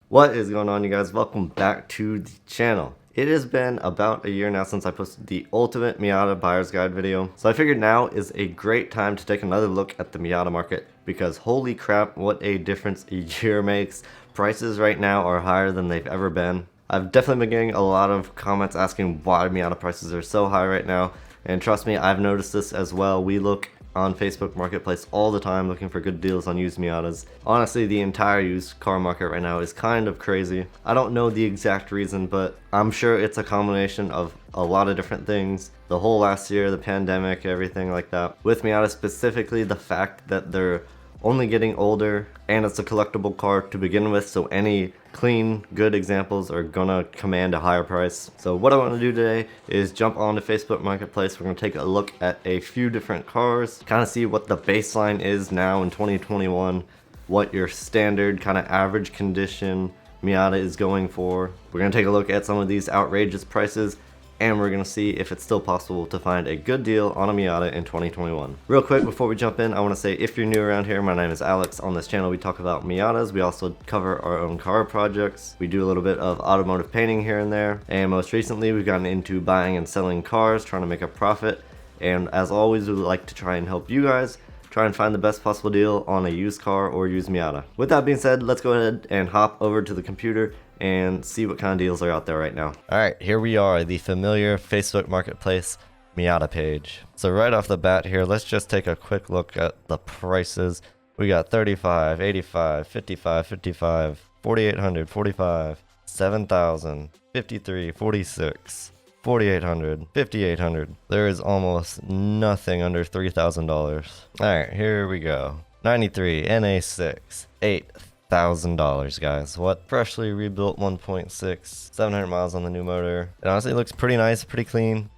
What is going on, you guys? Welcome back to the channel. It has been about a year now since I posted the ultimate Miata buyer's guide video, so I figured now is a great time to take another look at the Miata market, because holy crap, what a difference a year makes. Prices right now are higher than they've ever been. I've definitely been getting a lot of comments asking why Miata prices are so high right now, and trust me, I've noticed this as well. We look on Facebook Marketplace all the time looking for good deals on used Miatas. Honestly, the entire used car market right now is kind of crazy. I don't know the exact reason, but I'm sure it's a combination of a lot of different things. The whole last year, the pandemic, everything like that. With Miata specifically, the fact that they're only getting older and it's a collectible car to begin with, so any clean, good examples are gonna command a higher price. So what I want to do today is jump onto Facebook Marketplace. We're gonna take a look at a few different cars, kind of see what the baseline is now in 2021, what your standard kind of average condition Miata is going for. We're gonna take a look at some of these outrageous prices, and we're gonna see if it's still possible to find a good deal on a Miata in 2021. Real quick before we jump in, I wanna say if you're new around here, my name is Alex. On this channel we talk about Miatas. We also cover our own car projects. We do a little bit of automotive painting here and there. And most recently we've gotten into buying and selling cars, trying to make a profit. And as always, we like to try and help you guys try and find the best possible deal on a used car or used Miata. With that being said, let's go ahead and hop over to the computer and see what kind of deals are out there right now. Alright, here we are, the familiar Facebook Marketplace Miata page. So right off the bat here, let's just take a quick look at the prices. We got 35, 85, 55, 55, 4800, 45, 7000, 53, 46, 4800, 5800. There is almost nothing under $3,000. Alright, here we go. 93 NA6, $8,000, guys. What? Freshly rebuilt 1.6, 700 miles on the new motor. It honestly looks pretty nice, pretty clean.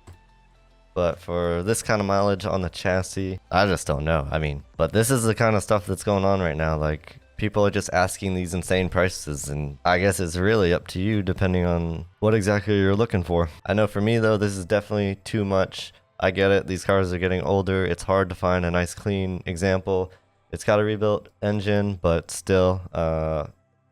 But for this kind of mileage on the chassis, I just don't know. I mean, but this is the kind of stuff that's going on right now. Like, people are just asking these insane prices, and I guess it's really up to you depending on what exactly you're looking for. I know for me though, this is definitely too much. I get it, these cars are getting older. It's hard to find a nice clean example. It's got a rebuilt engine, but still,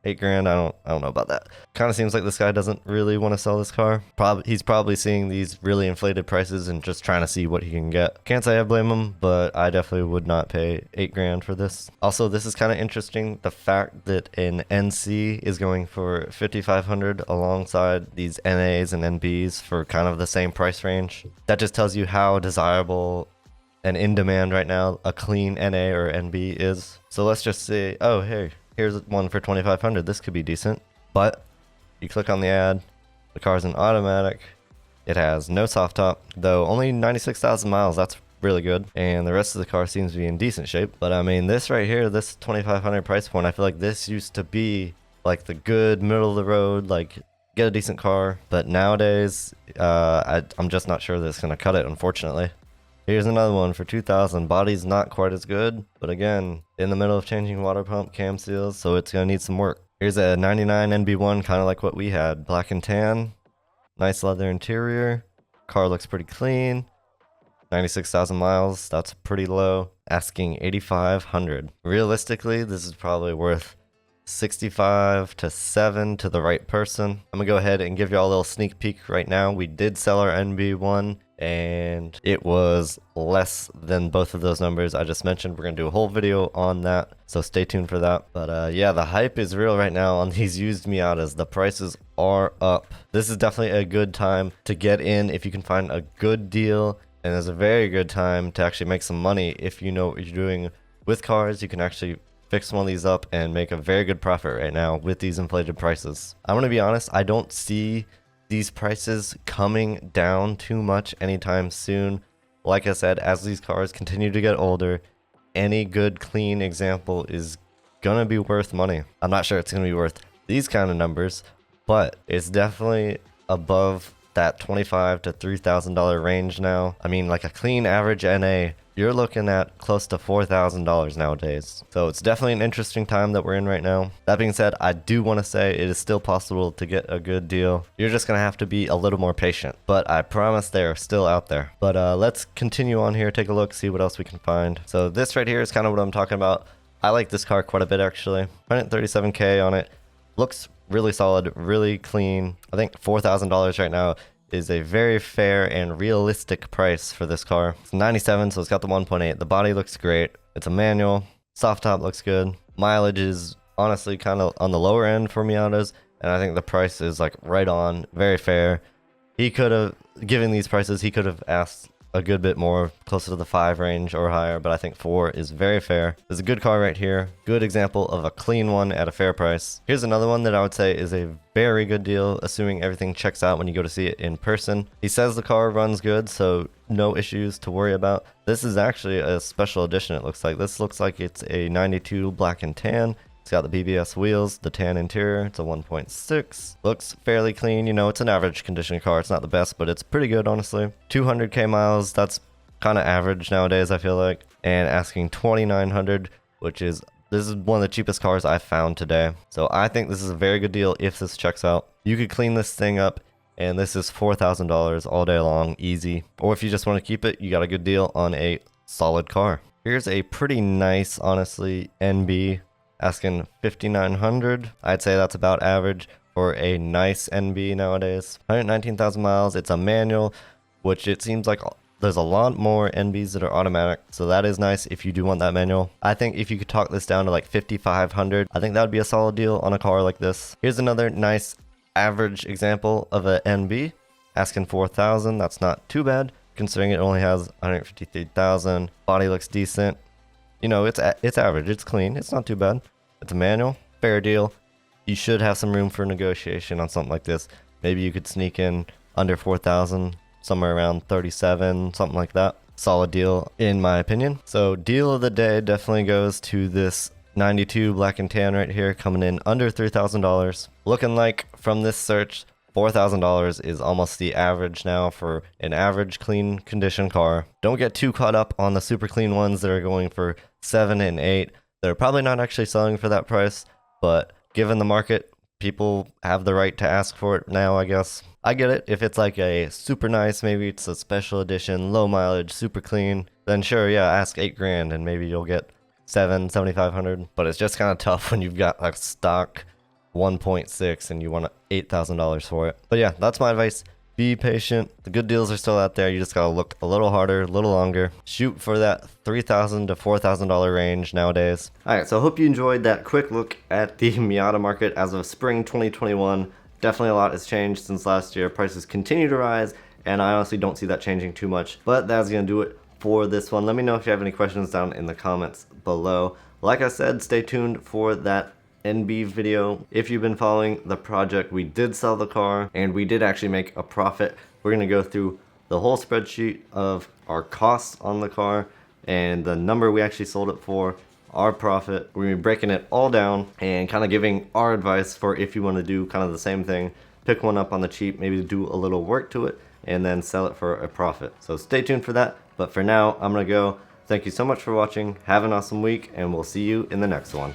$8,000. I don't know about that. Kind of seems like this guy doesn't really want to sell this car. He's probably seeing these really inflated prices and just trying to see what he can get. Can't say I blame him, but I definitely would not pay $8,000 for this. Also, this is kind of interesting. The fact that an NC is going for $5,500 alongside these NAs and NBs for kind of the same price range. That just tells you how desirable and in demand right now a clean NA or NB is. So let's just say, oh hey, here's one for $2,500. This could be decent. But you click on the ad, the car's an automatic. It has no soft top, though only 96,000 miles. That's really good. And the rest of the car seems to be in decent shape. But I mean, this right here, this $2,500 price point, I feel like this used to be like the good middle of the road, like get a decent car. But nowadays, I'm just not sure that it's gonna cut it, unfortunately. Here's another one for $2,000. Body's not quite as good, but again, in the middle of changing water pump cam seals, so it's gonna need some work. Here's a 99 NB1, kind of like what we had. Black and tan, nice leather interior. Car looks pretty clean. 96,000 miles, that's pretty low. Asking $8,500. Realistically, this is probably worth 65 to 7 to the right person. I'm gonna go ahead and give y'all a little sneak peek right now. We did sell our NB1 and it was less than both of those numbers I just mentioned. We're gonna do a whole video on that, so stay tuned for that. But yeah, the hype is real right now on these used Miatas. The prices are up. This is definitely a good time to get in if you can find a good deal, and it's a very good time to actually make some money if you know what you're doing with cars. You can actually fix one of these up and make a very good profit right now with these inflated prices. I'm gonna be honest, I don't see these prices coming down too much anytime soon. Like I said, as these cars continue to get older, any good clean example is gonna be worth money. I'm not sure it's gonna be worth these kind of numbers, but it's definitely above that $25,000 to $3,000 range now. I mean, like a clean average NA, you're looking at close to $4,000 nowadays. So it's definitely an interesting time that we're in right now. That being said, I do want to say it is still possible to get a good deal. You're just going to have to be a little more patient, but I promise they're still out there. But let's continue on here, take a look, see what else we can find. So this right here is kind of what I'm talking about. I like this car quite a bit actually. 137K on it. Looks really solid, really clean. I think $4,000 right now is a very fair and realistic price for this car. It's 97, so it's got the 1.8. The body looks great. It's a manual. Soft top looks good. Mileage is honestly kind of on the lower end for Miatas, and I think the price is like right on, very fair. He could have, given these prices, he could have asked a good bit more, closer to the 5 range or higher, but I think 4 is very fair. There's a good car right here. Good example of a clean one at a fair price. Here's another one that I would say is a very good deal, assuming everything checks out when you go to see it in person. He says the car runs good, so no issues to worry about. This is actually a special edition, it looks like. This looks like it's a 92 black and tan. It's got the BBS wheels, the tan interior. It's a 1.6. Looks fairly clean. You know, it's an average condition car. It's not the best, but it's pretty good, honestly. 200k miles. That's kind of average nowadays, I feel like. And asking 2,900, which is, this is one of the cheapest cars I've found today. So I think this is a very good deal if this checks out. You could clean this thing up, and this is $4,000 all day long, easy. Or if you just want to keep it, you got a good deal on a solid car. Here's a pretty nice, honestly, NB. Asking 5,900. I'd say that's about average for a nice NB nowadays. 119,000 miles. It's a manual, which it seems like there's a lot more NBs that are automatic, so that is nice if you do want that manual. I think if you could talk this down to like 5,500, I think that would be a solid deal on a car like this. Here's another nice average example of a NB. Asking 4,000. That's not too bad considering it only has 153,000. Body looks decent. You know, it's average, it's clean, it's not too bad. It's a manual, fair deal. You should have some room for negotiation on something like this. Maybe you could sneak in under 4,000, somewhere around 37, something like that. Solid deal, in my opinion. So deal of the day definitely goes to this 92 black and tan right here, coming in under $3,000. Looking like from this search, $4,000 is almost the average now for an average clean condition car. Don't get too caught up on the super clean ones that are going for 7 and 8. They're probably not actually selling for that price, but given the market, people have the right to ask for it now, I guess. I get it. If it's like a super nice, maybe it's a special edition, low mileage, super clean, then sure, yeah, ask 8 grand and maybe you'll get 7,500. But it's just kind of tough when you've got like stock 1.6 and you want $8,000 for it. But yeah, that's my advice. Be patient. The good deals are still out there. You just gotta look a little harder, a little longer. Shoot for that $3,000 to $4,000 range nowadays. Alright, so I hope you enjoyed that quick look at the Miata market as of spring 2021. Definitely a lot has changed since last year. Prices continue to rise, and I honestly don't see that changing too much. But that's gonna do it for this one. Let me know if you have any questions down in the comments below. Like I said, stay tuned for that NB video. If you've been following the project, we did sell the car and we did actually make a profit. We're going to go through the whole spreadsheet of our costs on the car and the number we actually sold it for, our profit. We're going to be breaking it all down and kind of giving our advice for if you want to do kind of the same thing. Pick one up on the cheap, maybe do a little work to it and then sell it for a profit. So stay tuned for that. But for now, I'm going to go. Thank you so much for watching. Have an awesome week and we'll see you in the next one.